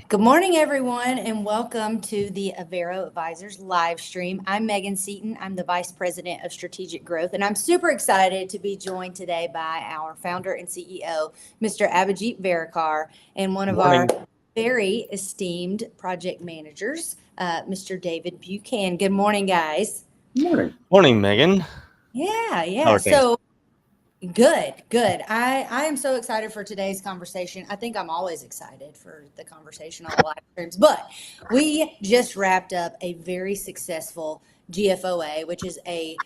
Good morning, everyone, and welcome to the Avero Advisors live stream. I'm Megan Seaton. I'm the Vice President of Strategic Growth, and I'm super excited to be joined today by our founder and CEO, Mr. Abhijit Varekar, and one of our Morning. very esteemed project managers, Mr. David Buchanan. Good morning, guys. Morning. Morning, Megan. How Yeah. are things? So good. I am so excited for today's conversation. I think I'm always excited for the conversation on the live streams, but we just wrapped up a very successful GFOA, which is a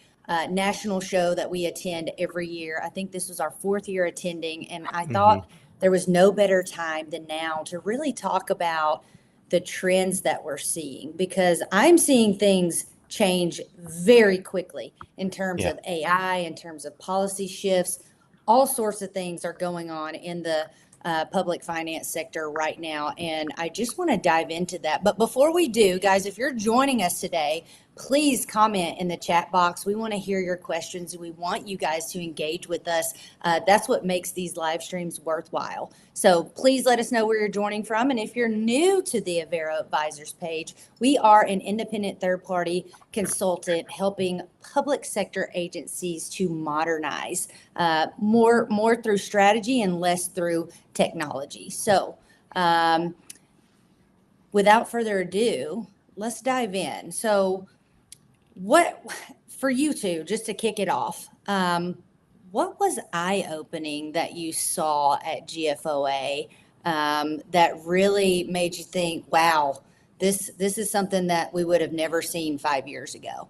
national show that we attend every year. I think this was our fourth year attending, and I thought there was no better time than now to really talk about the trends that we're seeing because I'm seeing things change very quickly in terms Yeah. of AI, in terms of policy shifts. All sorts of things are going on in the public finance sector right now. And I just want to dive into that. But before we do, guys, if you're joining us today, please comment in the chat box. We want to hear your questions. We want you guys to engage with us. That's what makes these live streams worthwhile. So please let us know where you're joining from. And if you're new to the Avero Advisors page, we are an independent third-party consultant helping public sector agencies to modernize more through strategy and less through technology. So without further ado, let's dive in. So what for you two, just to kick it off, what was eye-opening that you saw at GFOA that really made you think, wow, this is something that we would have never seen 5 years ago?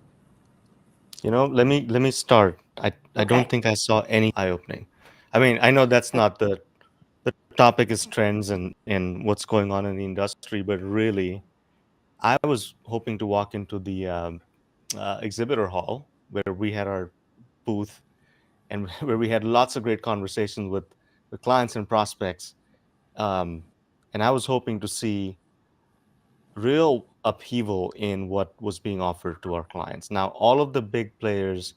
Let me start. I Okay. don't think I saw any eye-opening. I mean, I know that's not the topic is trends and what's going on in the industry, but really, I was hoping to walk into the exhibitor hall where we had our booth and where we had lots of great conversations with the clients and prospects. Um, and I was hoping to see real upheaval in what was being offered to our clients. Now, all of the big players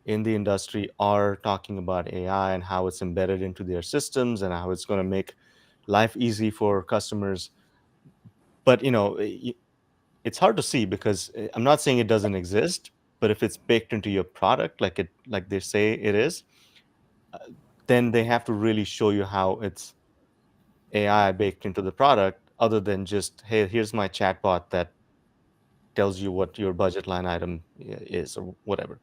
in the industry are talking about AI and how it's embedded into their systems and how it's going to make life easy for customers. But it's hard to see because I'm not saying it doesn't exist, but if it's baked into your product, like they say it is, then they have to really show you how it's AI baked into the product, other than just, hey, here's my chatbot that tells you what your budget line item is or whatever.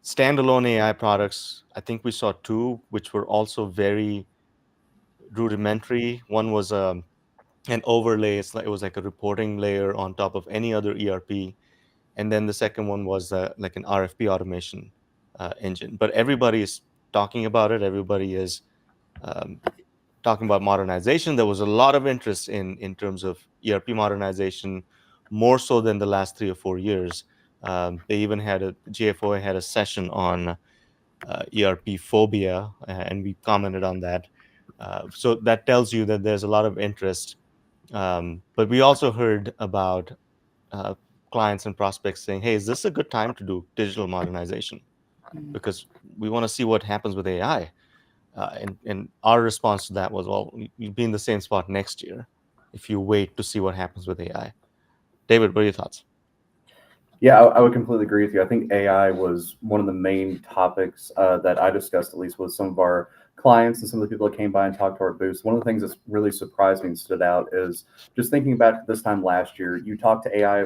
Standalone AI products, I think we saw two, which were also very rudimentary. One was an overlay. It was like a reporting layer on top of any other ERP. And then the second one was like an RFP automation engine. But everybody is talking about it. Everybody is um, talking about modernization. There was a lot of interest in terms of ERP modernization, more so than the last 3 or 4 years. They even had GFOA had a session on ERP phobia, and we commented on that. So that tells you that there's a lot of interest. But we also heard about uh, clients and prospects saying, "Hey, is this a good time to do digital modernization? Because we want to see what happens with AI." And our response to that was, well, you'll be in the same spot next year if you wait to see what happens with AI. David, what are your thoughts? Yeah, I would completely agree with you. I think AI was one of the main topics that I discussed, at least with some of our clients and some of the people that came by and talked to our booths. One of the things that's really surprised me and stood out is just thinking back to this time last year. You talk to AI,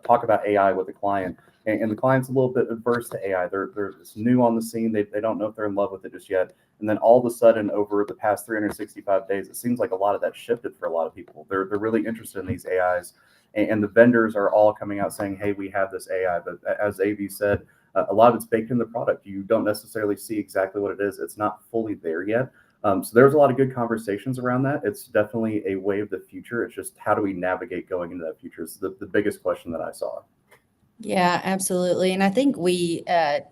talk about AI with a client, and the client's a little bit adverse to AI. They're just new on the scene. They don't know if they're in love with it just yet. And then all of a sudden, over the past 365 days, it seems like a lot of that shifted for a lot of people. They're really interested in these AIs. And the vendors are all coming out saying, hey, we have this AI. But as AV said, a lot of it's baked in the product. You don't necessarily see exactly what it is. It's not fully there yet. So there's a lot of good conversations around that. It's definitely a way of the future. It's just how do we navigate going into that future is the biggest question that I saw. Yeah, absolutely. And I think we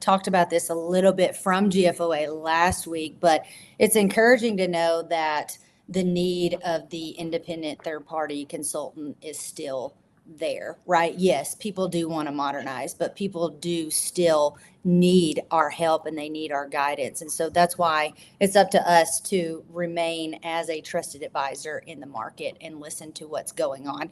talked about this a little bit from GFOA last week, but it's encouraging to know that the need of the independent third party consultant is still there, right? Yes, people do want to modernize, but people do still need our help and they need our guidance. And so that's why it's up to us to remain as a trusted advisor in the market and listen to what's going on.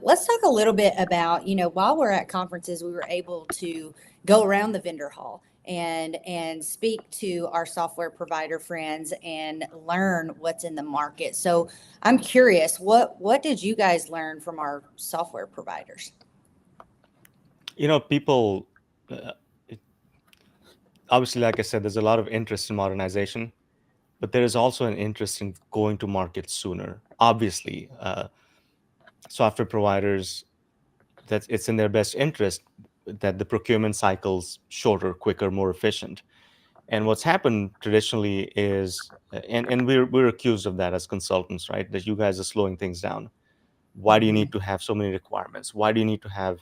Let's talk a little bit about, while we're at conferences, we were able to go around the vendor hall and speak to our software provider friends and learn what's in the market. So I'm curious, what did you guys learn from our software providers? People, it- obviously, like I said, there's a lot of interest in modernization, but there is also an interest in going to market sooner. Obviously, software providers, that it's in their best interest that the procurement cycle's shorter, quicker, more efficient. And what's happened traditionally is, and we're accused of that as consultants, right? That you guys are slowing things down. Why do you need to have so many requirements? Why do you need to have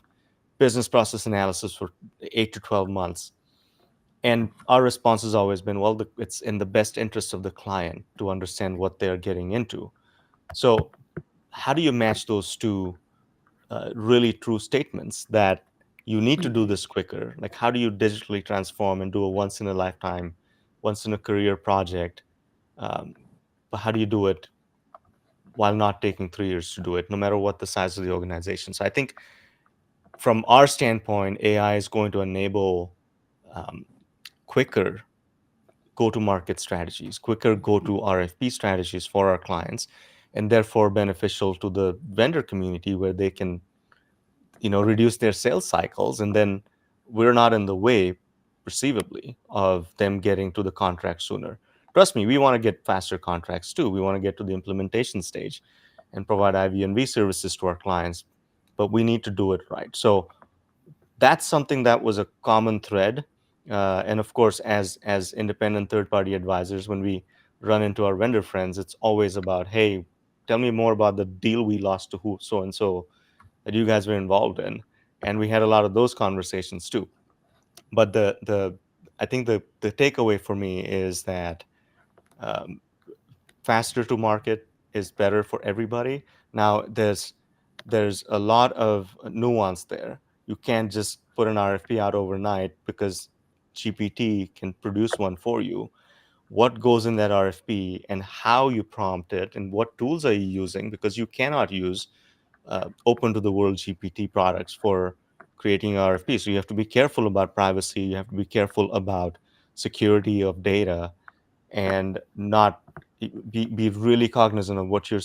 business process analysis for 8 to 12 months? And our response has always been, well, it's in the best interest of the client to understand what they're getting into. So, how do you match those two really true statements that you need to do Mhm. this quicker? Like, how do you digitally transform and do a once in a lifetime, once in a career project? Um, but how do you do it while not taking 3 years to do it, no matter what the size of the organization? So I think from our standpoint, AI is going to enable um, quicker go to market strategies, quicker go to RFP strategies for our clients, and therefore beneficial to the vendor community where they can reduce their sales cycles, and then we're not in the way perceivably of them getting to the contract sooner. Trust me, we want to get faster contracts too. We want to get to the implementation stage and provide IV&V services to our clients, but we need to do it right. So that's something that was a common thread. And of course, as independent third party advisors, when we run into our vendor friends, it's always about, hey, tell me more about the deal we lost to who so and so that you guys were involved in. And we had a lot of those conversations too. But the I think the takeaway for me is that um, faster to market is better for everybody. Now there's a lot of nuance there. You can't just put an RFP out overnight because GPT can produce one for you. What goes in that RFP and how you prompt it and what tools are you using, because you cannot use open to the world GPT products for creating RFP. So you have to be careful about privacy. You have to be careful about security of data and not be really cognizant of what you're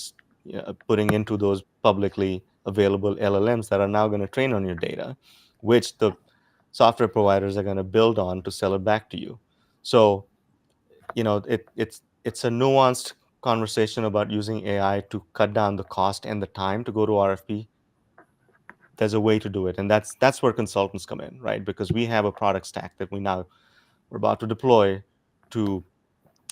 putting into those publicly available LLMs that are now going to train on your data, which the software providers are going to build on to sell it back to you. So it's a nuanced conversation about using AI to cut down the cost and the time to go to RFP. There's a way to do it, and that's where consultants come in, right? Because we have a product stack that we're about to deploy to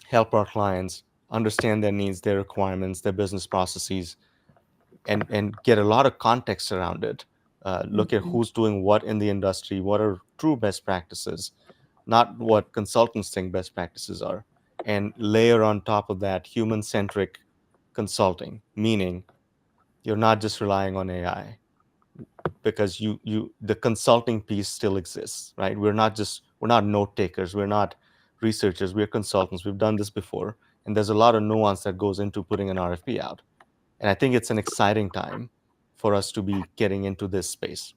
help our clients understand their needs, their requirements, their business processes, and get a lot of context around it. Look at Mhm. who's doing what in the industry, what are true best practices, not what consultants think best practices are, and layer on top of that human-centric consulting, meaning you're not just relying on AI, because the consulting piece still exists, right? We're not note takers, we're not researchers, we're consultants. We've done this before, and there's a lot of nuance that goes into putting an RFP out. And I think it's an exciting time for us to be getting into this space.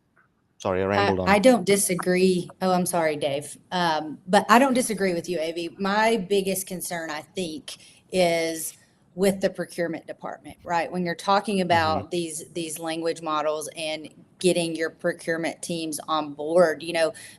Sorry, I rambled I on. don't disagree. Oh, I'm sorry, Dave. But I don't disagree with you, Avi. My biggest concern, I think, is with the procurement department, right? When you're talking Hmm. about these language models and getting your procurement teams on board,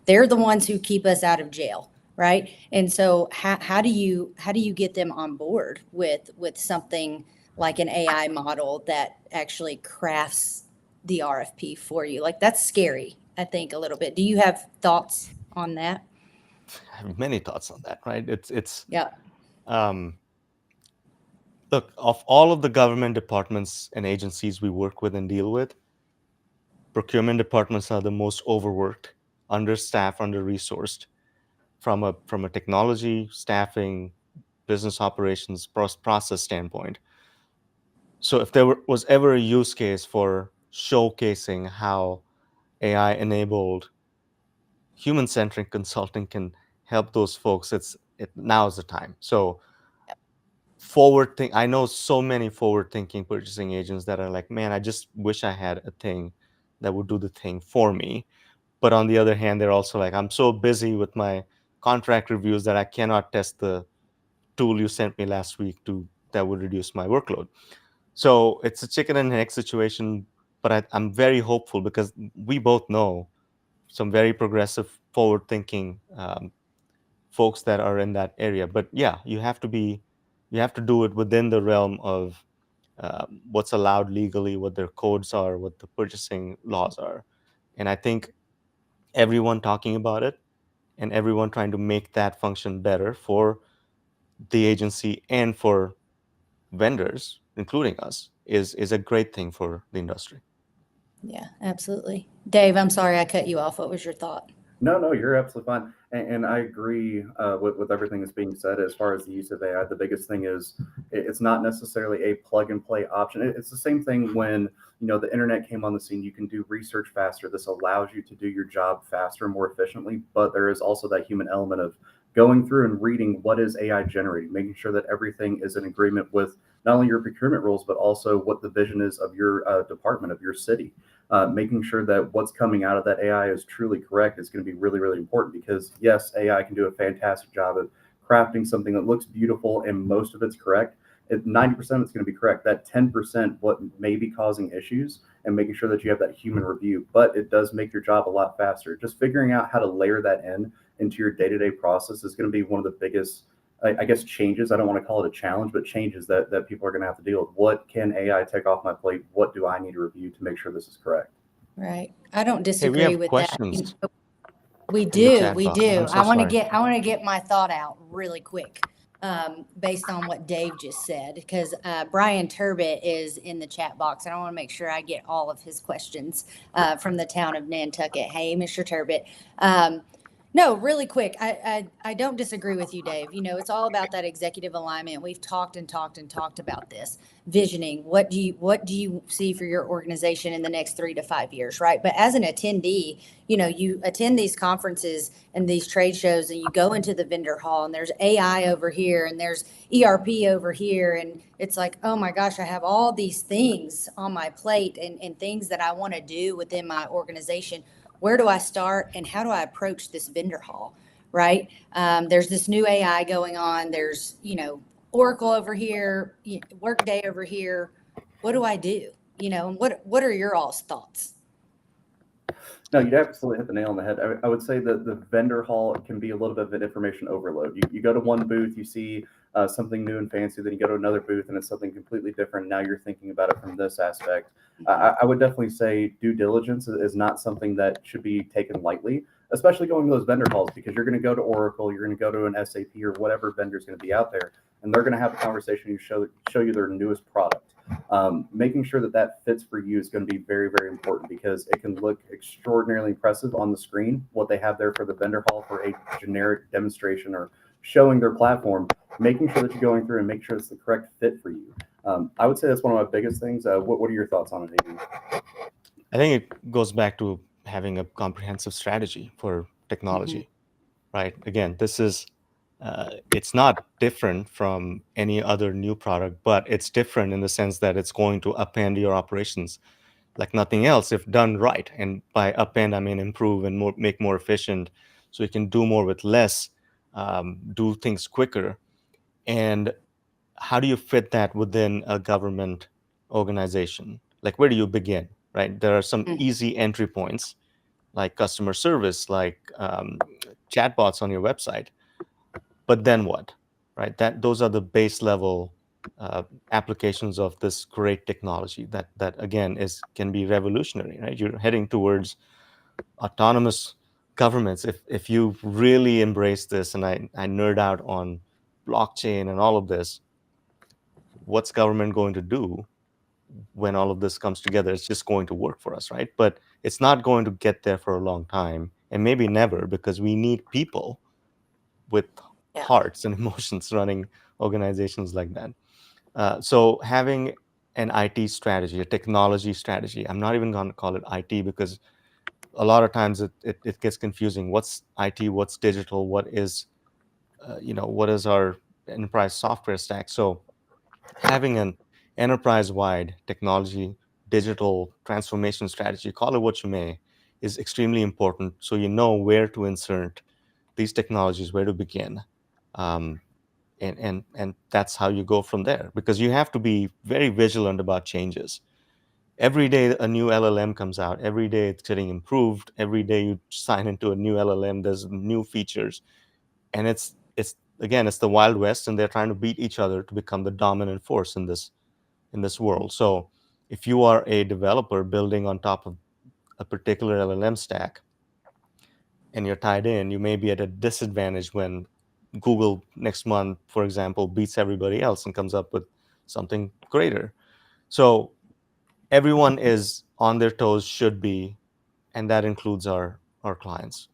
they're the ones who keep us out of jail, right? And so how do you get them on board with something like an AI model that actually crafts the RFP for you? Like, that's scary, I think, a little bit. Do you have thoughts on that? I have many thoughts on that, right? It's Yeah. um, look, of all of the government departments and agencies we work with and deal with, procurement departments are the most overworked, understaffed, under-resourced from a technology, staffing, business operations process standpoint. So if there was ever a use case for showcasing how AI enabled human-centric consulting can help those folks, now is the time. So I know so many forward-thinking purchasing agents that are like, man, I just wish I had a thing that would do the thing for me. But on the other hand, they're also like, I'm so busy with my contract reviews that I cannot test the tool you sent me last week that would reduce my workload. So it's a chicken and egg situation, but I'm very hopeful because we both know some very progressive, forward-thinking folks that are in that area. But yeah, you have to do it within the realm of what's allowed legally, what their codes are, what the purchasing laws are. And I think everyone talking about it and everyone trying to make that function better for the agency and for vendors, including us, is a great thing for the industry. Yeah, absolutely. Dave, I'm sorry I cut you off. What was your thought? No, you're absolutely fine. And I agree with everything that's being said as far as the use of AI. The biggest thing is it's not necessarily a plug and play option. It's the same thing when, the internet came on the scene. You can do research faster. This allows you to do your job faster and more efficiently. But there is also that human element of going through and reading what is AI generating, making sure that everything is in agreement with not only your procurement rules, but also what the vision is of your department, of your city. Making sure that what's coming out of that AI is truly correct is going to be really, really important because yes, AI can do a fantastic job of crafting something that looks beautiful and most of it's correct. 90% it's going to be correct. That 10% what may be causing issues and making sure that you have that human review, but it does make your job a lot faster. Just figuring out how to layer that into your day-to-day process is going to be one of the biggest I guess changes. I don't want to call it a challenge, but changes that people are going to have to deal with. What can AI take off my plate? What do I need to review to make sure this is correct? Right. I don't Hey, we disagree have with that. questions We in the do, chat we box. do. I'm so sorry. I want to get my thought out really quick, based on what Dave just said, because Brian Turbot is in the chat box, and I want to make sure I get all of his questions from the town of Nantucket. Hey, Mr. Turbot. No, really quick. I don't disagree with you, Dave. It's all about that executive alignment. We've talked and talked and talked about this visioning. What do you see for your organization in the next 3 to 5 years, right? But as an attendee, you attend these conferences and these trade shows, and you go into the vendor hall, and there's AI over here, and there's ERP over here, and it's like, oh my gosh, I have all these things on my plate and things that I want to do within my organization. Where do I start, and how do I approach this vendor hall, right? There's this new AI going on. There's, Oracle over here, Workday over here. What do I do? What are your all's thoughts? No, you'd absolutely hit the nail on the head. I would say that the vendor hall can be a little bit of an information overload. You go to one booth, you see something new and fancy, then you go to another booth and it's something completely different. Now you're thinking about it from this aspect. I would definitely say due diligence is not something that should be taken lightly, especially going to those vendor halls, because you're going to go to Oracle, you're going to go to an SAP or whatever vendor is going to be out there, and they're going to have a conversation, show you their newest product. Making sure that fits for you is going to be very, very important because it can look extraordinarily impressive on the screen, what they have there for the vendor hall for a generic demonstration or showing their platform, making sure that you're going through and make sure it's the correct fit for you. I would say that's one of my biggest things. What are your thoughts on it, Adrian? I think it goes back to having a comprehensive strategy for technology, right? Again, it's not different from any other new product, but it's different in the sense that it's going to upend your operations like nothing else if done right. And by upend, I mean improve and make more efficient, so you can do more with less, do things quicker. And how do you fit that within a government organization? Like, where do you begin, right? There are some easy entry points, like customer service, like chatbots on your website. But then what, right? Those are the base level applications of this great technology that again can be revolutionary, right? You're heading towards autonomous governments if you really embrace this. And I nerd out on blockchain and all of this. What's government going to do when all of this comes together? It's just going to work for us, right? But it's not going to get there for a long time, and maybe never, because we need people with hearts and emotions running organizations like that. So having an IT strategy, a technology strategy. I'm not even going to call it IT because a lot of times it gets confusing. What's IT? What's digital? What is what is our enterprise software stack? So having an enterprise-wide technology digital transformation strategy, call it what you may, is extremely important. So you know where to insert these technologies, where to begin. Um, and that's how you go from there, because you have to be very vigilant about changes. Every day a new LLM comes out, every day it's getting improved, every day you sign into a new LLM, there's new features, and it's again, it's the Wild West, and they're trying to beat each other to become the dominant force in this world. So if you are a developer building on top of a particular LLM stack and you're tied in, you may be at a disadvantage when Google next month, for example, beats everybody else and comes up with something greater. So everyone is on their toes, should be, and that includes our clients.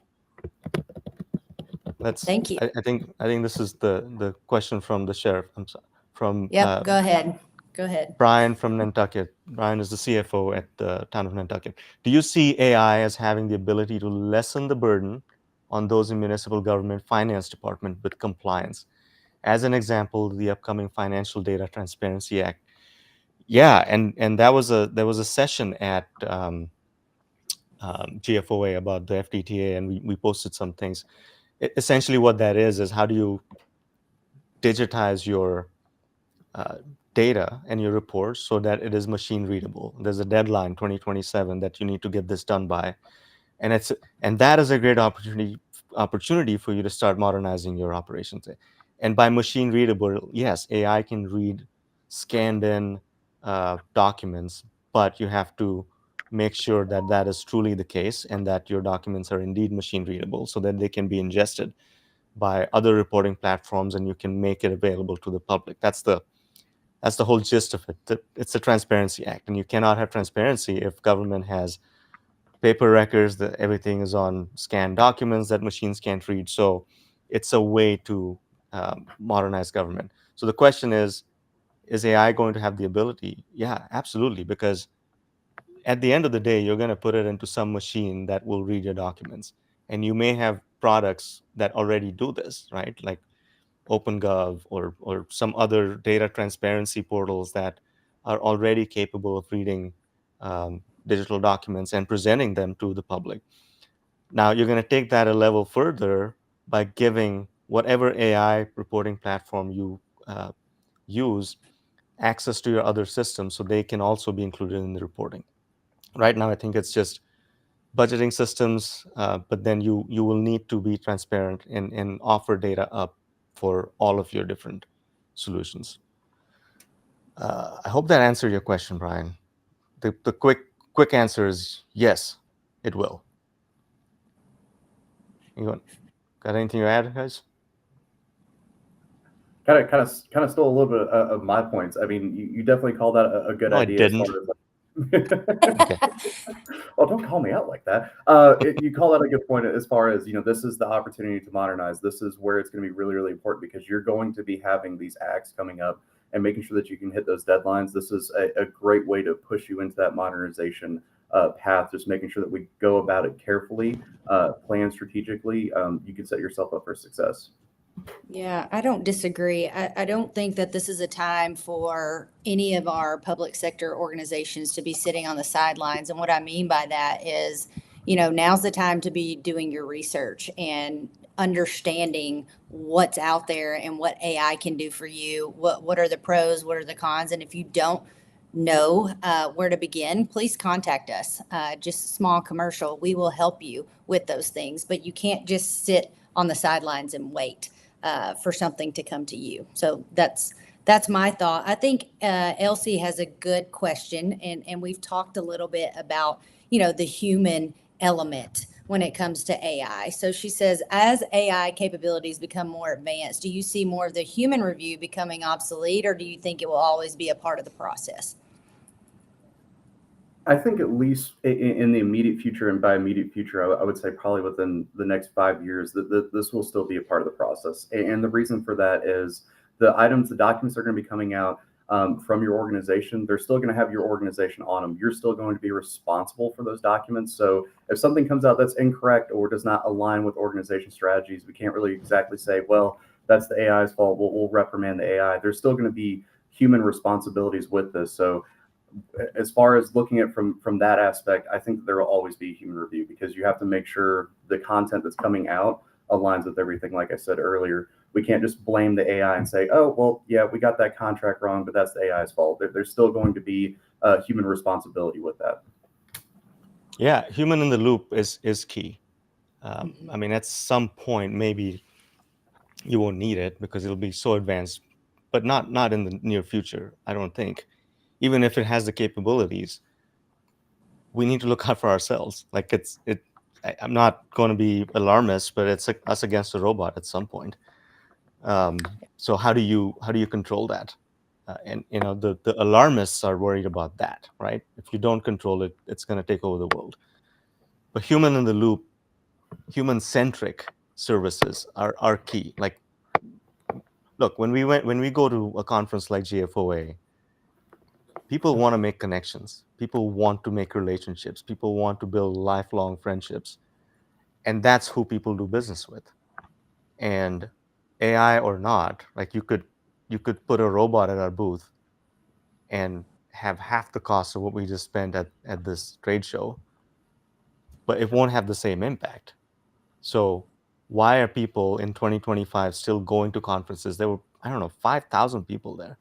Thank you. I think this is the question from the sheriff. I'm sorry, from Yep, go ahead. Go ahead. Brian from Nantucket. Brian is the CFO at the town of Nantucket. Do you see AI as having the ability to lessen the burden on those in municipal government finance department with compliance? As an example, the upcoming Financial Data Transparency Act. Yeah, and there was a session at GFOA about the FDTA, and we posted some things. Essentially, what that is how do you digitize your data and your reports so that it is machine readable. There's a deadline, 2027, that you need to get this done by, and that is a great opportunity for you to start modernizing your operations. And by machine readable, yes, AI can read scanned in documents, but you have to make sure that that is truly the case and that your documents are indeed machine readable so that they can be ingested by other reporting platforms and you can make it available to the public. That's the whole gist of it. It's a Transparency Act, and you cannot have transparency if government has paper records, that everything is on scanned documents that machines can't read. So it's a way to modernize government. So the question is AI going to have the ability? Yeah, absolutely, because at the end of the day, you're going to put it into some machine that will read your documents. And you may have products that already do this, right? Like OpenGov or some other data transparency portals that are already capable of reading digital documents and presenting them to the public. Now you're going to take that a level further by giving whatever AI reporting platform you use access to your other systems so they can also be included in the reporting. Right now, I think it's just budgeting systems, but then you will need to be transparent and offer data up for all of your different solutions. I hope that answered your question, Brian. The quick answer is yes, it will. Got anything to add, guys? Kind of stole a little bit of my points. I mean, you definitely called that a good No, idea. I didn't. Okay. Well, don't call me out like that. You call that a good point as far as, this is the opportunity to modernize. This is where it's going to be really, really important because you're going to be having these acts coming up and making sure that you can hit those deadlines. This is a great way to push you into that modernization path, just making sure that we go about it carefully, plan strategically. You can set yourself up for success. Yeah, I don't disagree. I don't think that this is a time for any of our public sector organizations to be sitting on the sidelines. And what I mean by that is, now's the time to be doing your research and understanding what's out there and what AI can do for you. What are the pros? What are the cons? And if you don't know where to begin, please contact us. Just a small commercial. We will help you with those things, but you can't just sit on the sidelines and wait for something to come to you. So that's my thought. I think Elsie has a good question, and we've talked a little bit about the human element when it comes to AI. So she says, as AI capabilities become more advanced, do you see more of the human review becoming obsolete, or do you think it will always be a part of the process? I think at least in the immediate future, and by immediate future, I would say probably within the next 5 years, that this will still be a part of the process. And the reason for that is the documents are going to be coming out. from your organization, they're still going to have your organization on them. You're still going to be responsible for those documents. So if something comes out that's incorrect or does not align with organization strategies, we can't really exactly say, well, that's the AI's fault. We'll reprimand the AI. There's still going to be human responsibilities with this. So as far as looking at from that aspect, I think there will always be human review, because you have to make sure the content that's coming out aligns with everything. Like I said earlier, we can't just blame the AI and say, oh, well, yeah, we got that contract wrong, but that's the AI's fault. There's still going to be human responsibility with that. Yeah, human in the loop is key. I mean, at some point, maybe you won't need it because it'll be so advanced, but not in the near future, I don't think. Even if it has the capabilities, we need to look out for ourselves. Like I'm not going to be alarmist, but it's like us against a robot at some point. So how do you control that? And the alarmists are worried about that, right? If you don't control it, it's going to take over the world. But human in the loop, human centric services are key. Like, look, when we go to a conference like GFOA, people want to make connections. People want to make relationships. People want to build lifelong friendships. And that's who people do business with. And AI or not, like you could put a robot at our booth and have half the cost of what we just spent at this trade show, but it won't have the same impact. So why are people in 2025 still going to conferences? There were, I don't know, 5,000 people there.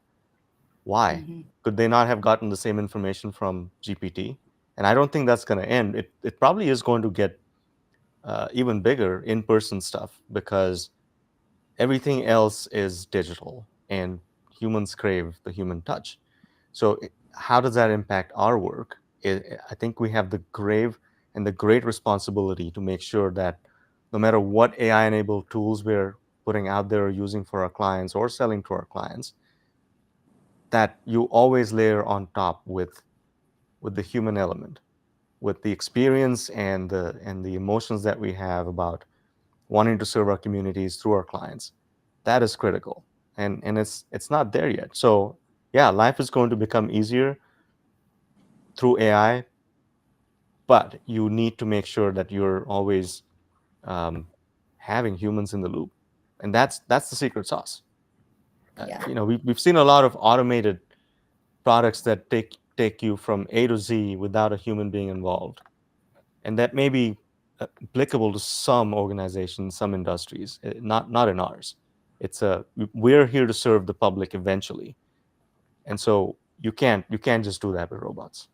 Why? Could they not have gotten the same information from GPT? And I don't think that's going to end. It probably is going to get even bigger in-person stuff, because everything else is digital and humans crave the human touch. So how does that impact our work? I think we have the grave and the great responsibility to make sure that no matter what AI-enabled tools we're putting out there or using for our clients or selling to our clients, that you always layer on top with the human element, with the experience and the emotions that we have about wanting to serve our communities through our clients. That is critical, and it's not there yet. So yeah, life is going to become easier through AI, but you need to make sure that you're always having humans in the loop, and that's the secret sauce. Yeah. We've seen a lot of automated products that take you from A to Z without a human being involved, and that may be applicable to some organizations, some industries, not in ours. We're here to serve the public eventually, and so you can't just do that with robots.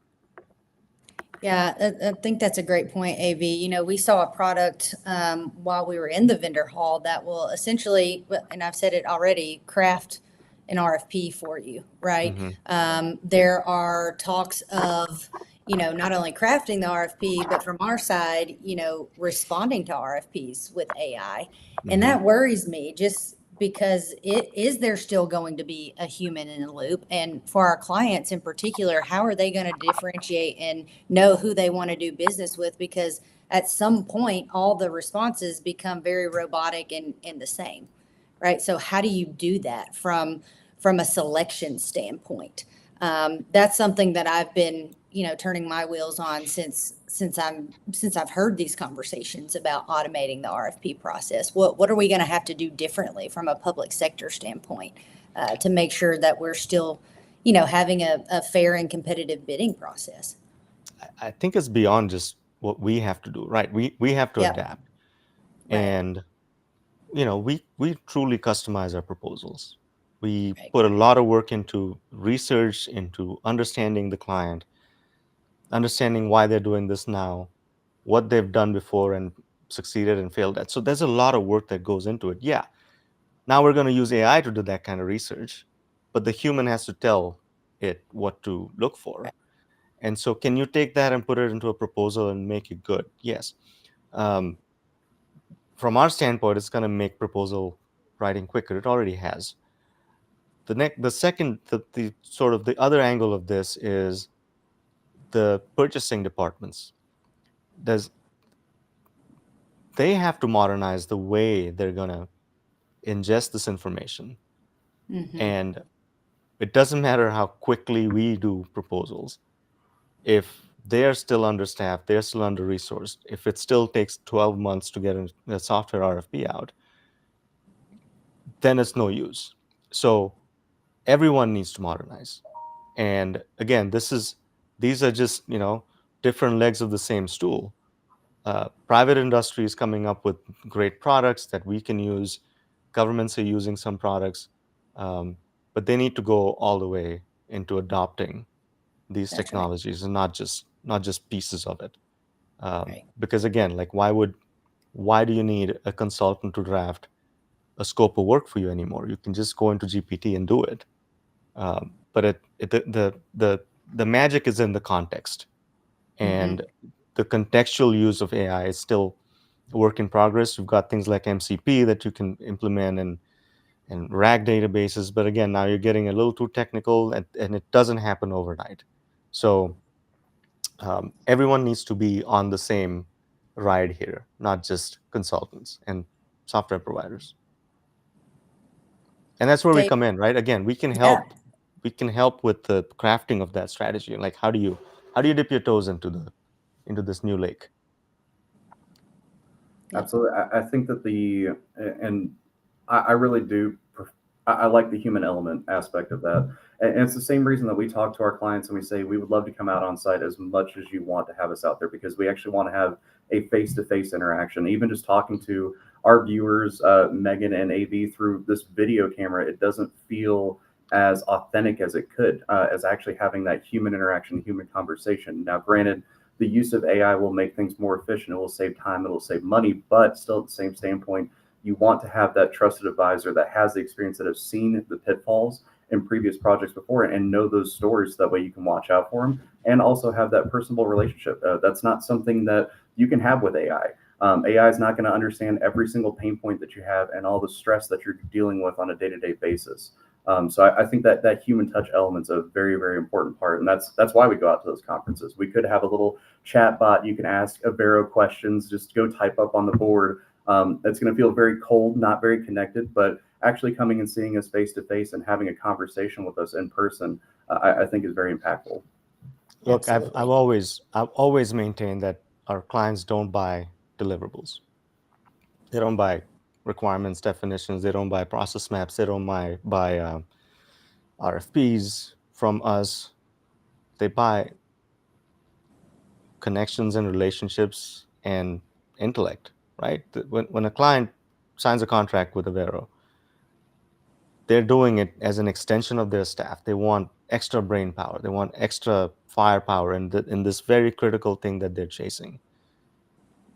Yeah, I think that's a great point, AV. We saw a product while we were in the vendor hall that will essentially, and I've said it already, craft an RFP for you, right? There are talks of, not only crafting the RFP, but from our side, responding to RFPs with AI. And that worries me just because is there still going to be a human in the loop? And for our clients in particular, how are they going to differentiate and know who they want to do business with? Because at some point, all the responses become very robotic and the same, right? So how do you do that from a selection standpoint? That's something that I've been, turning my wheels on since I've heard these conversations about automating the RFP process. What are we going to have to do differently from a public sector standpoint to make sure that we're still, having a fair and competitive bidding process? I think it's beyond just what we have to do, right? We have to Yep. adapt, Right. and we truly customize our proposals. We Right. put a lot of work into research, into understanding the client, understanding why they're doing this now, what they've done before and succeeded and failed at. So there's a lot of work that goes into it. Yeah. Now we're going to use AI to do that kind of research, but the human has to tell it what to look for. Right. And so can you take that and put it into a proposal and make it good? Yes. From our standpoint, it's going to make proposal writing quicker. It already has. The second, the sort of the other angle of this is the purchasing departments. They have to modernize the way they're going to ingest this information. And it doesn't matter how quickly we do proposals. If they're still understaffed, they're still under resourced, if it still takes 12 months to get a software RFP out, then it's no use. So everyone needs to modernize. And again, these are just, different legs of the same stool. Private industry is coming up with great products that we can use. Governments are using some products, but they need to go all the way into adopting these That's right. technologies and not just pieces of it. Right. Because again, like why do you need a consultant to draft a scope of work for you anymore? You can just go into GPT and do it. But the magic is in the context, and the contextual use of AI is still a work in progress. You've got things like MCP that you can implement and RAG databases, but again, now you're getting a little too technical, and it doesn't happen overnight. So everyone needs to be on the same ride here, not just consultants and software providers. And that's where we Dave, come in, right? Again, we can yeah. help with the crafting of that strategy. Like how do you dip your toes into this new lake? Yep. Absolutely. I think that and I really do, I like the human element aspect of that. And it's the same reason that we talk to our clients and we say, we would love to come out on site as much as you want to have us out there, because we actually want to have a face-to-face interaction. Even just talking to our viewers, Megan and AV, through this video camera, it doesn't feel as authentic as it could, as actually having that human interaction, human conversation. Now, granted, the use of AI will make things more efficient. It will save time. It will save money. But still, at the same standpoint, you want to have that trusted advisor that has the experience, that has seen the pitfalls in previous projects before and know those stories. So that way you can watch out for them and also have that personable relationship. That's not something that you can have with AI. AI is not going to understand every single pain point that you have and all the stress that you're dealing with on a day-to-day basis. So I think that human touch element's a very, very important part, and that's why we go out to those conferences. We could have a little chat bot you can ask Avero questions, just go type up on the board. It's going to feel very cold, not very connected, but actually coming and seeing us face to face and having a conversation with us in person, I think is very impactful. Look, Absolutely. I've always maintained that our clients don't buy deliverables. They don't buy requirements, definitions. They don't buy process maps. They don't buy RFPs from us. They buy connections and relationships and intellect, right? When a client signs a contract with Avero, they're doing it as an extension of their staff. They want extra brain power. They want extra firepower in this very critical thing that they're chasing.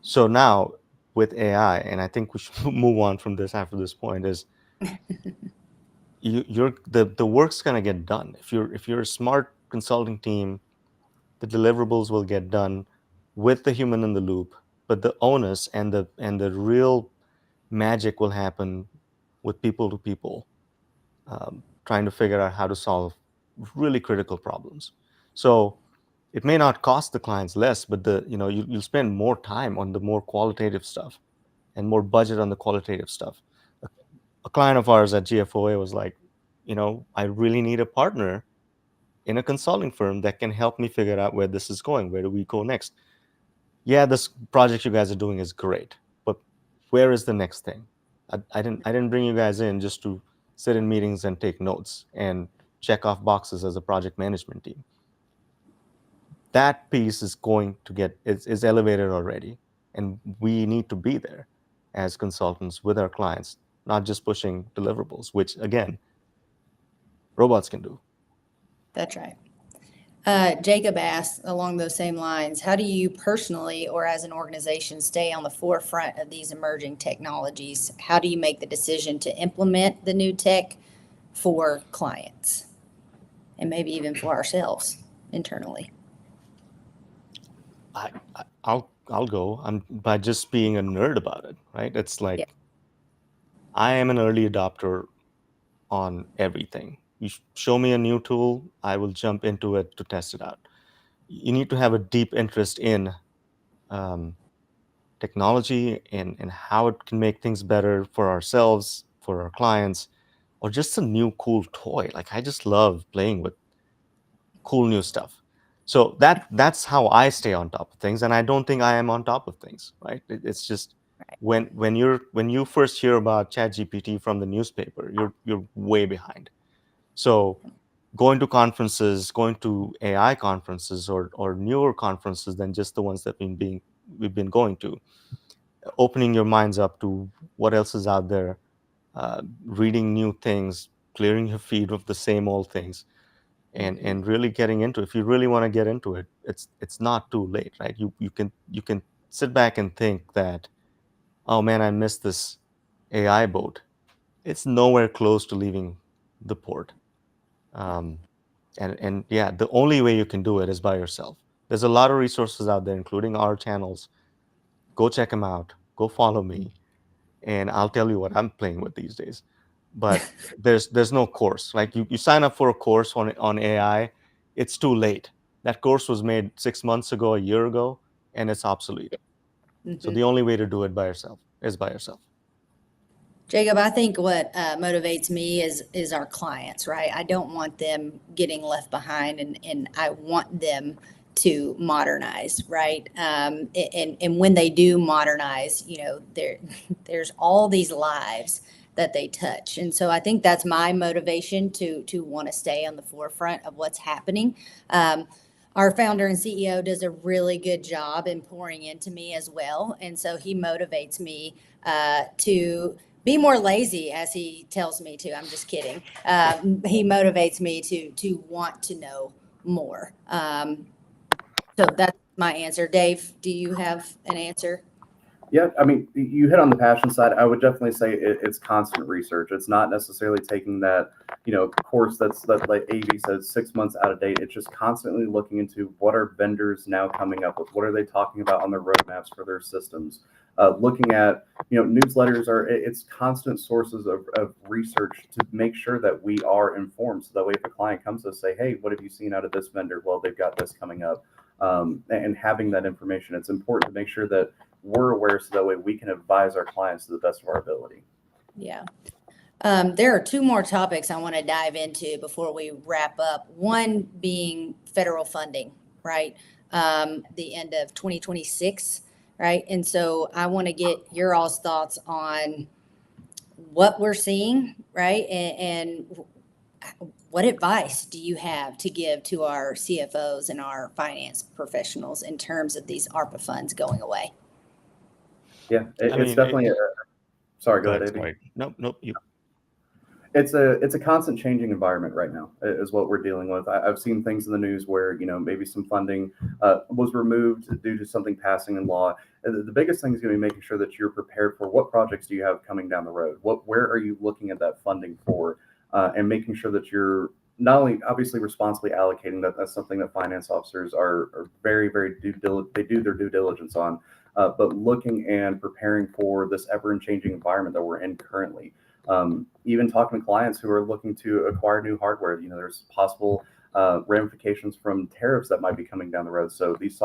So now with AI, and I think we should move on from this after this point, is the work's gonna get done. If you're a smart consulting team, the deliverables will get done with the human in the loop, but the onus and the real magic will happen with people to people, trying to figure out how to solve really critical problems. So it may not cost the clients less, but you'll spend more time on the more qualitative stuff and more budget on the qualitative stuff. A client of ours at GFOA was like, I really need a partner in a consulting firm that can help me figure out where this is going. Where do we go next? Yeah, this project you guys are doing is great, but where is the next thing? I didn't bring you guys in just to sit in meetings and take notes and check off boxes as a project management team. That piece is going to get is elevated already, and we need to be there as consultants with our clients, not just pushing deliverables, which again, robots can do. That's right. Jacob asked along those same lines, how do you personally or as an organization stay on the forefront of these emerging technologies? How do you make the decision to implement the new tech for clients and maybe even for ourselves internally? I'll go. I'm by just being a nerd about it, right? It's Yeah, like I am an early adopter on everything. You show me a new tool, I will jump into it to test it out. You need to have a deep interest in um, technology and how it can make things better for ourselves, for our clients, or just a new cool toy. Like I just love playing with cool new stuff. So that's how I stay on top of things, and I don't think I am on top of things, right? It's just when you first hear about ChatGPT from the newspaper, you're way behind. So going to conferences, going to AI conferences or newer conferences than just the ones that we've been going to, opening your minds up to what else is out there, reading new things, clearing your feed of the same old things, and really getting into. If you really want to get into it, it's not too late, right? You can sit back and think that, oh man, I missed this AI boat. It's nowhere close to leaving the port. Um, and yeah, the only way you can do it is by yourself. There's a lot of resources out there, including our channels. Go check them out. Go follow me, and I'll tell you what I'm playing with these days. But there's no course. Like you sign up for a course on AI, it's too late. That course was made 6 months ago, a year ago, and it's obsolete. So Mhm. the only way to do it by yourself is by yourself. Jacob, I think what motivates me is our clients, right? I don't want them getting left behind, and I want them to modernize, right? And when they do modernize, there's all these lives that they touch, and so I think that's my motivation to want to stay on the forefront of what's happening. Our founder and CEO does a really good job in pouring into me as well, and so he motivates me to be more lazy, as he tells me to. I'm just kidding. He motivates me to want to know more. So that's my answer. Dave, do you have an answer? Yeah, I mean, you hit on the passion side. I would definitely say it's constant research. It's not necessarily taking that, course that like AV says 6 months out of date. It's just constantly looking into what are vendors now coming up with, what are they talking about on their roadmaps for their systems. Looking at, newsletters it's constant sources of research to make sure that we are informed. So that way, if a client comes to us, say, hey, what have you seen out of this vendor? Well, they've got this coming up. And having that information, it's important to make sure that we're aware so that way we can advise our clients to the best of our ability. Yeah. There are two more topics I want to dive into before we wrap up. One being federal funding, right? The end of 2026, right? And so I want to get your all's thoughts on what we're seeing, right? And what advice do you have to give to our CFOs and our finance professionals in terms of these ARPA funds going away? Yeah, I it's mean, definitely sorry, go go ahead, ahead. Davey. Sorry. Nope. You. It's a constant changing environment right now is what we're dealing with. I've seen things in the news where maybe some funding was removed due to something passing in law. And the biggest thing is going to be making sure that you're prepared for what projects do you have coming down the road. Where are you looking at that funding for, and making sure that you're not only obviously responsibly allocating that. That's something that finance officers are very they do their due diligence on, but looking and preparing for this ever changing environment that we're in currently. Even talking to clients who are looking to acquire new hardware, there's possible ramifications from tariffs that might be coming down the road. So these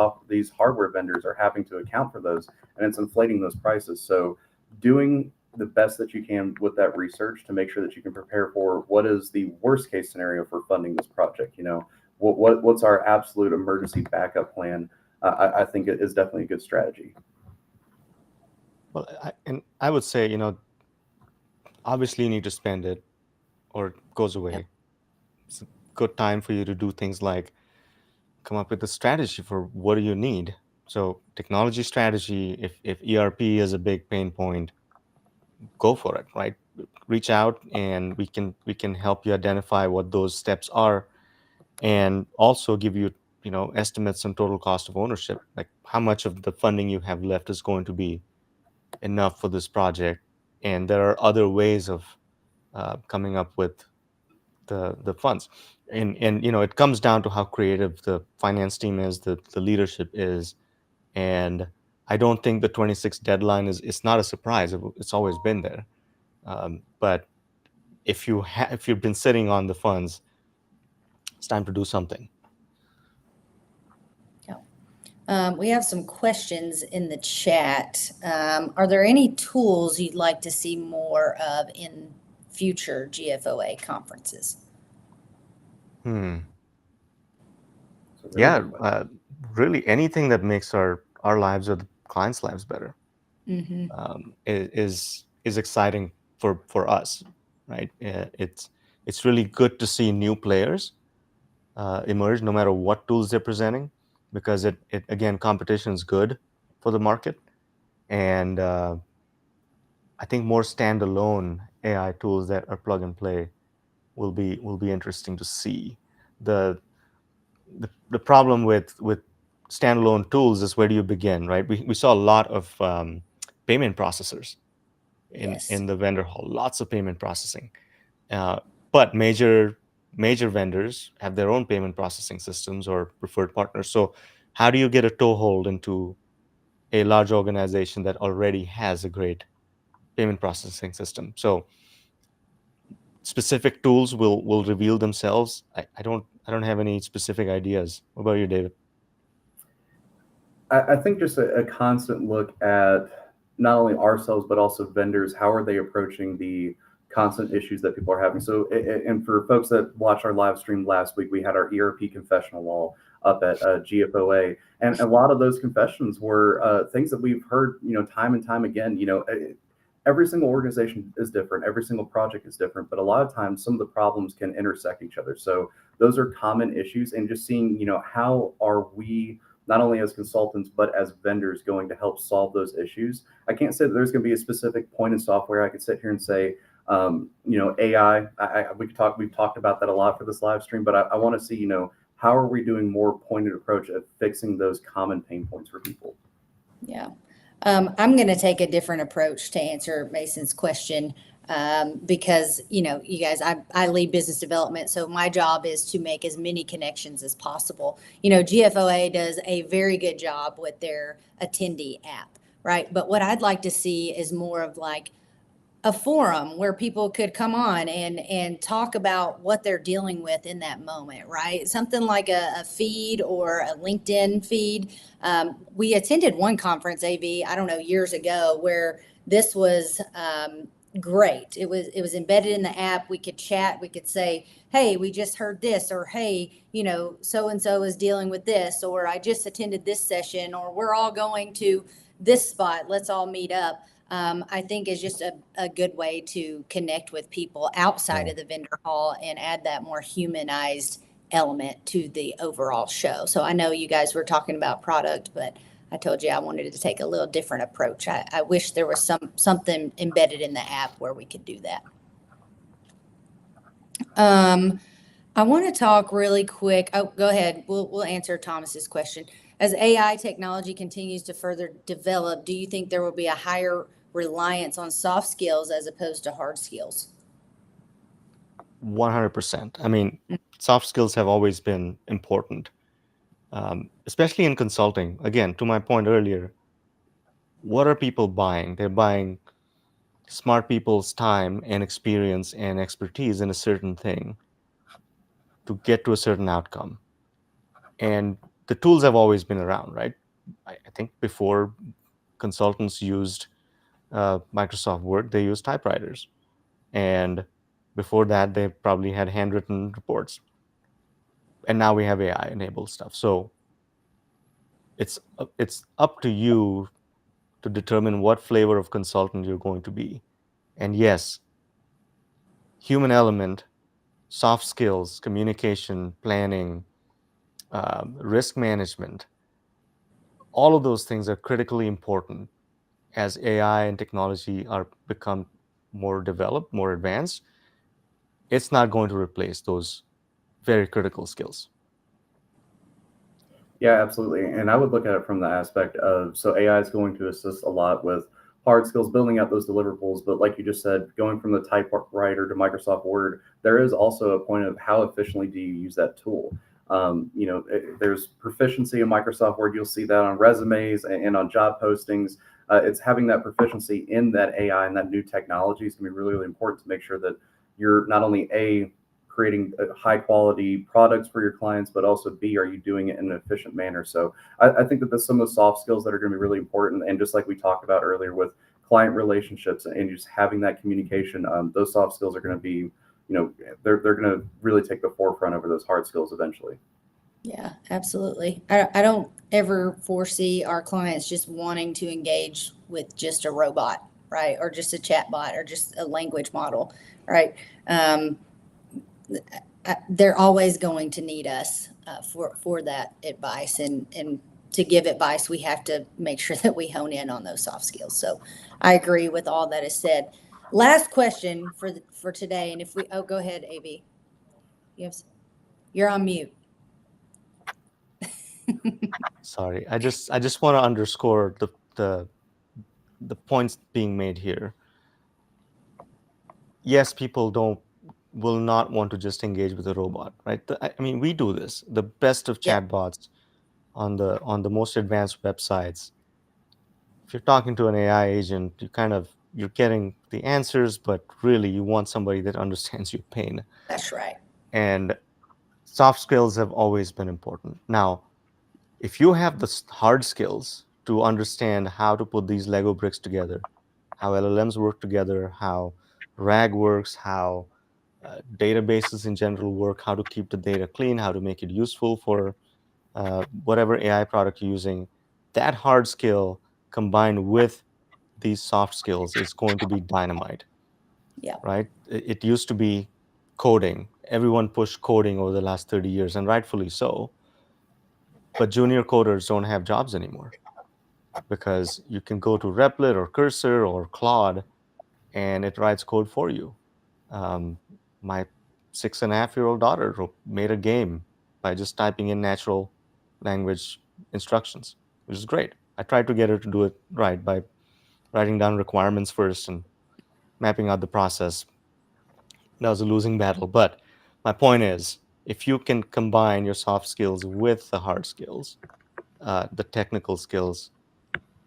hardware vendors are having to account for those, and it's inflating those prices. So doing the best that you can with that research to make sure that you can prepare for what is the worst case scenario for funding this project. What's our absolute emergency backup plan? I think it is definitely a good strategy. Well, I would say, obviously you need to spend it or it goes away. It's a good time for you to do things like come up with a strategy for what do you need. So technology strategy, if ERP is a big pain point, go for it, right? Reach out and we can help you identify what those steps are, and also give you estimates on total cost of ownership, like how much of the funding you have left is going to be enough for this project. And there are other ways of coming up with the funds, and it comes down to how creative the finance team is, the leadership is. And I don't think the 26 deadline is, it's not a surprise. It's always been there. But if you've been sitting on the funds, it's time to do something. We have some questions in the chat. Are there any tools you'd like to see more of in future GFOA conferences? So really Yeah, good question. really anything that makes our lives or the clients' lives better Mm-hmm. is exciting for us, right? It's really good to see new players emerge, no matter what tools they're presenting, because it again, competition is good for the market, and I think more standalone AI tools that are plug and play will be interesting to see. The the problem with standalone tools is, where do you begin, right? We saw a lot of payment processors Yes. in the vendor hall, lots of payment processing, uh, but major vendors have their own payment processing systems or preferred partners. So how do you get a toehold into a large organization that already has a great payment processing system? So specific tools will reveal themselves. I don't have any specific ideas. What about you, David? I think just a constant look at not only ourselves but also vendors. How are they approaching the constant issues that people are having? So, and for folks that watched our live stream last week, we had our ERP confessional wall up at GFOA, and a lot of those confessions were things that we've heard, time and time again. Every single organization is different, every single project is different, but a lot of times some of the problems can intersect each other. So those are common issues, and just seeing, how are we, not only as consultants but as vendors, going to help solve those issues. I can't say that there's going to be a specific point in software I could sit here and say, AI. We've talked about that a lot for this live stream, but I want to see, how are we doing more pointed approach at fixing those common pain points for people. Yeah. I'm going to take a different approach to answer Mason's question, because, you guys, I lead business development. So my job is to make as many connections as possible. GFOA does a very good job with their attendee app, right? But what I'd like to see is more of like a forum where people could come on and talk about what they're dealing with in that moment, right? Something like a feed or a LinkedIn feed. We attended one conference, AV, I don't know, years ago, where this was great. It was embedded in the app. We could chat. We could say, hey, we just heard this, or hey, so and so is dealing with this, or I just attended this session, or we're all going to this spot. Let's all meet up. I think is just a good way to connect with people outside Yeah. of the vendor hall and add that more humanized element to the overall show. So I know you guys were talking about product, but I told you I wanted to take a little different approach. I wish there was something embedded in the app where we could do that. I want to talk really quick. Oh, go ahead. We'll answer Thomas's question. As AI technology continues to further develop, do you think there will be a higher reliance on soft skills as opposed to hard skills? 100%. I mean, soft skills have always been important, especially in consulting. Again, to my point earlier, what are people buying? They're buying smart people's time and experience and expertise in a certain thing to get to a certain outcome. And the tools have always been around, right? I think before consultants used Microsoft Word, they used typewriters. And before that, they probably had handwritten reports. And now we have AI enabled stuff. So it's up to you to determine what flavor of consultant you're going to be. And yes, human element, soft skills, communication, planning, risk management, all of those things are critically important as AI and technology are become more developed, more advanced. It's not going to replace those very critical skills. Yeah, absolutely. And I would look at it from the aspect of, so AI is going to assist a lot with hard skills, building out those deliverables. But like you just said, going from the typewriter to Microsoft Word, there is also a point of how efficiently do you use that tool. There's proficiency in Microsoft Word. You'll see that on resumes and on job postings. It's having that proficiency in that AI and that new technology is going to be really, really important to make sure that you're not only creating high quality products for your clients, but also B, are you doing it in an efficient manner? So I think that there's some of the soft skills that are going to be really important. And just like we talked about earlier with client relationships and just having that communication. Those soft skills are going to be, they're going to really take the forefront over those hard skills eventually. Yeah, absolutely. I don't ever foresee our clients just wanting to engage with just a robot, right? Or just a chat bot or just a language model, right? They're always going to need us for that advice. And to give advice, we have to make sure that we hone in on those soft skills. So I agree with all that is said. Last question for today. And if we, go ahead, AB. You're on mute. Sorry, I just want to underscore the points being made here. Yes, people will not want to just engage with a robot, right? I mean, we do this. The best of Yeah, chatbots on the most advanced websites. If you're talking to an AI agent, you're getting the answers, but really you want somebody that understands your pain. that's right. And soft skills have always been important. Now, if you have the hard skills to understand how to put these Lego bricks together, how LLMs work together, how RAG works, how databases in general work, how to keep the data clean, how to make it useful for whatever AI product you're using, that hard skill combined with these soft skills is going to be dynamite, Yeah, right? It used to be coding. Everyone pushed coding over the last 30 years, and rightfully so. But junior coders don't have jobs anymore because you can go to Replit or Cursor or Claude and it writes code for you. My 6.5-year-old daughter made a game by just typing in natural language instructions, which is great. I tried to get her to do it right by writing down requirements first and mapping out the process. That was a losing battle. But my point is, if you can combine your soft skills with the hard skills, the technical skills,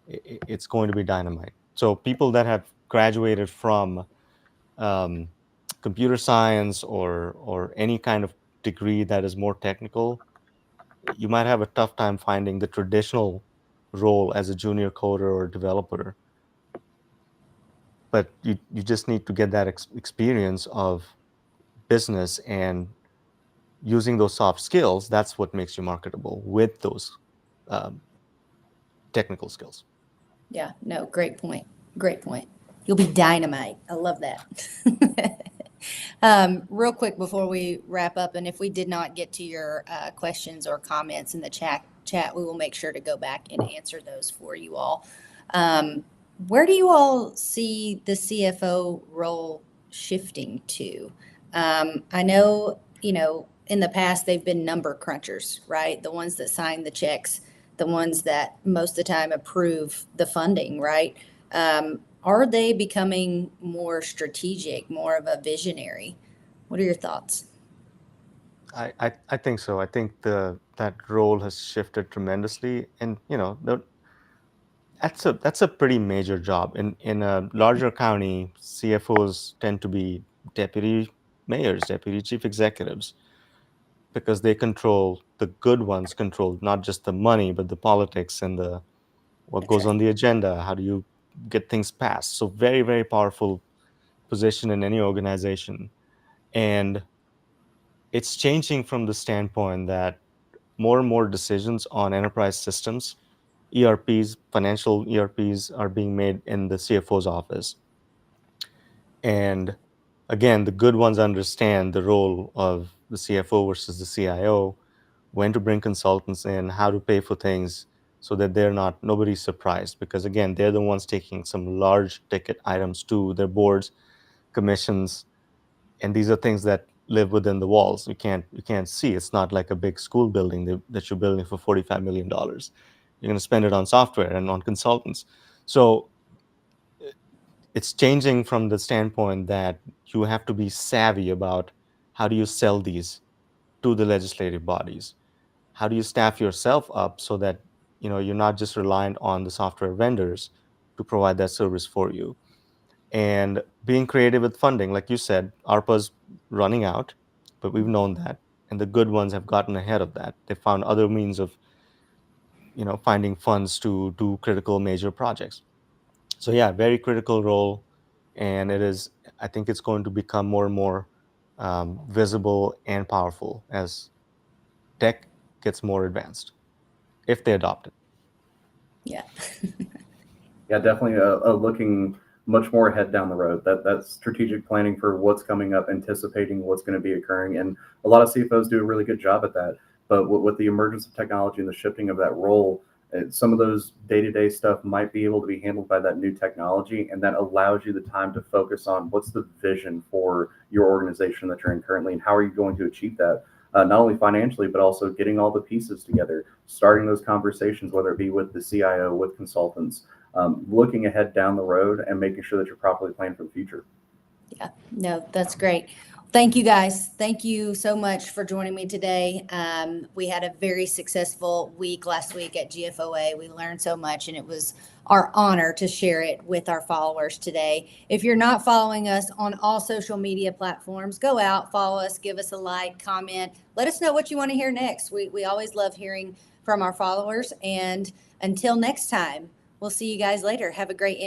it's going to be dynamite. So people that have graduated from um, computer science or any kind of degree that is more technical, you might have a tough time finding the traditional role as a junior coder or developer. But you just need to get that experience of business and using those soft skills. That's what makes you marketable with those um, technical skills. yeah, no, great point. Great point. You'll be dynamite. I love that. Real quick before we wrap up, and if we did not get to your questions or comments in the chat, we will make sure to go back and answer those for you all. Where do you all see the CFO role shifting to? I know, in the past, they've been number crunchers, right? The ones that sign the checks, the ones that most of the time approve the funding, right? Are they becoming more strategic, more of a visionary? What are your thoughts? I think so. I think that role has shifted tremendously, and that's a pretty major job. In a larger county, CFOs tend to be deputy mayors, deputy chief executives, because they control the good ones control not just the money but the politics and the what That's goes right. on the agenda. How do you get things passed? So very, very powerful position in any organization, and it's changing from the standpoint that more and more decisions on enterprise systems, ERPs, financial ERPs, are being made in the CFO's office. And again, the good ones understand the role of the CFO versus the CIO, when to bring consultants in, how to pay for things so that nobody's surprised. Because again, they're the ones taking some large ticket items to their boards, commissions, and these are things that live within the walls. You can't see. It's not like a big school building that you're building for $45 million. You're going to spend it on software and on consultants. So it's changing from the standpoint that you have to be savvy about how do you sell these to the legislative bodies. How do you staff yourself up so that you're not just reliant on the software vendors to provide that service for you. And being creative with funding, like you said, ARPA's running out, but we've known that, and the good ones have gotten ahead of that. They found other means of finding funds to do critical major projects. So yeah, very critical role, and I think it's going to become more and more visible and powerful as tech gets more advanced, if they adopt it. Yeah. Yeah, definitely looking much more ahead down the road. That's strategic planning for what's coming up, anticipating what's going to be occurring, and a lot of CFOs do a really good job at that. But with the emergence of technology and the shifting of that role, some of those day-to-day stuff might be able to be handled by that new technology, and that allows you the time to focus on what's the vision for your organization that you're in currently, and how are you going to achieve that. Not only financially, but also getting all the pieces together, starting those conversations, whether it be with the CIO, with consultants, looking ahead down the road and making sure that you're properly planning for the future. Yeah, no, that's great. Thank you guys. Thank you so much for joining me today. We had a very successful week last week at GFOA. We learned so much, and it was our honor to share it with our followers today. If you're not following us on all social media platforms, go out, follow us, give us a like, comment. Let us know what you want to hear next. We always love hearing from our followers. And until next time, we'll see you guys later. Have a great